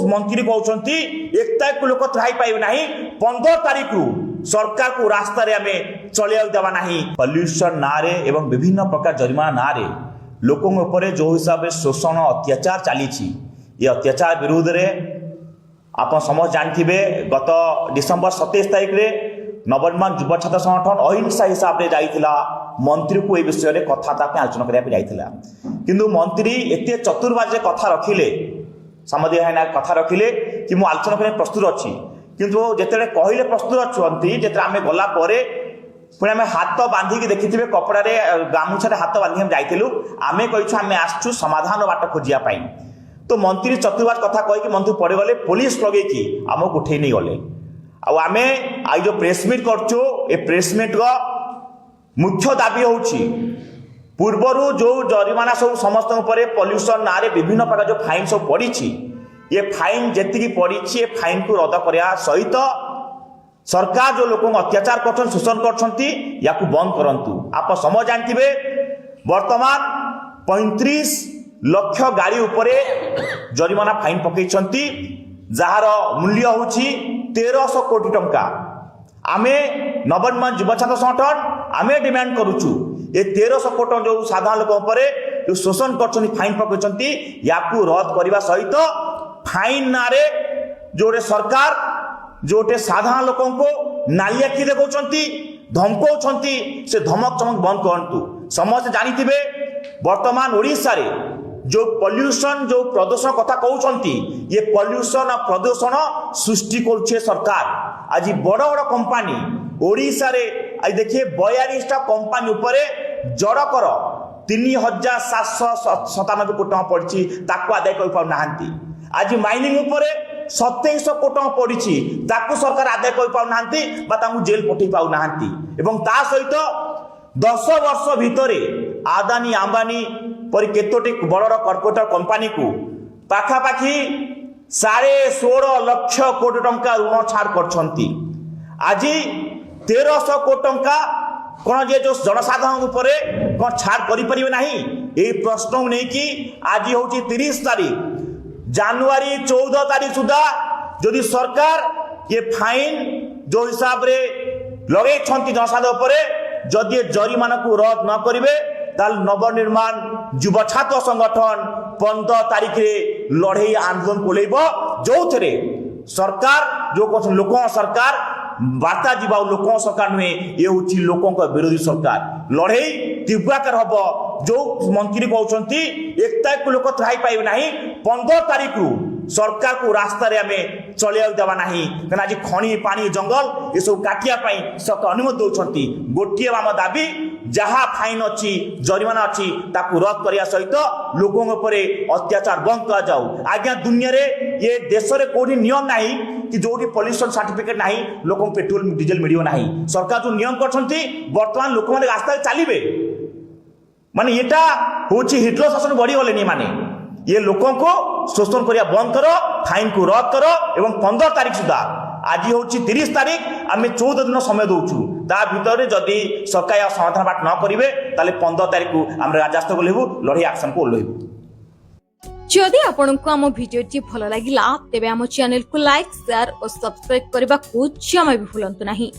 मंत्री कहते 1 तारीख को लोक त्राही पाइबे नहीं 15 तारीख रु सरकार को रास्ता रे आमे चलिया देवा नहीं। पॉल्यूशन नारे एवं विभिन्न प्रकार जरिमाना नारे लोकों ऊपर जो हिसाब से शोषण अत्याचार चली ये अत्याचार विरोध रे आप समस्त जानते गत डिसेम्बर 27 तारीख रे नवनिर्माण युवा छात्र संगठन अहिंसा हिसाब से जाइथिला मंत्री को ए विषय में कथबार्ता आलोचना करने जाइथिला किंतु मंत्री एते चतुर्बाजे कथा रखिले सामदी है कथा रखिले कि मु आलोचना करने प्रस्तुत अच्छी किंतु जिते कहले प्रस्तुत अच्छी जिते आम गला पुणी आम हाथ बांधिकी देखिथे कपड़ा गामुछा हाथ बांधिक आम जाइलु आम कहीछु आम आसछु समाधान बाट खोजापी तो मंत्री चतुर्बाज कथा कहीकि मंत्री पड़े गले पुलिस लगे आमको उठे नहीं गले आम आज जो प्रेस मीट करछु ए प्रेस मीट रो मुख्य दाबी होउछि पूर्वर जो जरिमाना सब समस्त पॉल्यूशन ना विभिन्न प्रकार जो फाइन सब पड़ी ये फाइन जी पड़ी फाइन को रद्द करने सहित सरकार जो लोक अत्याचार कर शोषण कर बंद करंतु। आप समझ जानते वर्तमान 35 लाख गाड़ी उपरे जरिमाना फाइन पकई जार मूल्य हूँ 1300 कोटी टंका। आमे नवनिर्माण युवा छात्र संगठन आमे डिमांड करुचु ये 1300 कोटी जो साधारण लोक जो शोषण कर फाइन पकई या रद्द करने सहित फाइन ना जोटे सरकार जोटे साधारण लोकों को नाली आखि देखौछंती धमकौछंती से धमक चमक बंद करंतु। समस्त जानिथिबे वर्तमान ओडिशा रे जो पॉल्यूशन जो प्रदूषण कथा कहउछंती ये पॉल्यूशन और प्रदूषण सृष्टि करुछे सरकार। आज बड़ बड़ कंपनी ओडिशा रे आज देखिए 42 टा कंपनी उपरे जड़कर 3797 कोटी टका पड़ी ताकू आदाय कर पाउ नाहंती। आज माइनिंग उपरे 2700 कोटी टका पड़ी ताकू सरकार आदाय कर पाउ नाहंती बा ताकू जेल पठै पाउ नाहंती। एवं ता सहित 10 वर्ष भितरे आदानी अंबानी पर केतोटी बड़ कॉर्पोरेट कंपनी को पाखापाखि 16.5 लाख कोटी टंका ऋण छाड़ करछंती। आज 1300 कोटी टंका कौन जे जो जनसाधारण उपरे कौन छाड़ करि परिबे नाही ए प्रश्न नहीं कि आज होची 30 तारीख जनवरी 14 तारीख सुधा जदि सरकार ये फाइन जो हिसाब रे लगे जनसाधारण उपरे जदि जरिमाना को रद्द न करिवे ताल नवनिर्माण युवा छात्र संगठन 15 तारीख रे लड़े आंदोलन कोलेब जो थे सरकार जो कहते लोक सरकार वार्ता जीवा लोक सरकार नुहे ये हूँ लोकों विरोधी सरकार लड़े तीव्रकार हम जो मंत्री कहते 1 तारीख को लोक त्राही पाइबे नहीं 15 तारीख रु सरकार को रास्ता रे आमे चलिया देवा नहीं कहना आज खणी पानी जंगल ये सब काटिया सरकार अनुमति दौरान गोटे आम दाबी जहाँ फाइन अच्छी जरिमाना अच्छी ताकू रद्द करने सहित लोकों उपरे अत्याचार बंद कर जाऊ। आज्ञा दुनिया रे ये देश रे कोठी नियम नहीं कि जो पॉल्यूशन सर्टिफिकेट नहीं लोक पेट्रोल डीजेल मिलियो नहीं। सरकार जो नियम करछंती वर्तमान लोक माने रास्ता चलिबे माने एटा होची हिटलर शासन बढ़ी गले माने ये लोकों को शोषण करिया बंद करो फाइन को रद्द करो एवं 15 तारीख सुधा आज हूँ 30 तारीख आम 14 दिन समय दौचु ता भितर जदि सरकार समाधान बाट न करेंगे ताले 15 तारीख को आम राजस्व ओल्लैबू लड़े एक्शन को ओल्लैबू। जदि आपंक आम भिडी भल लगा तेब आम चैनल को लाइक शेयर और सब्सक्राइब करने को जमा भी भूलु नहीं।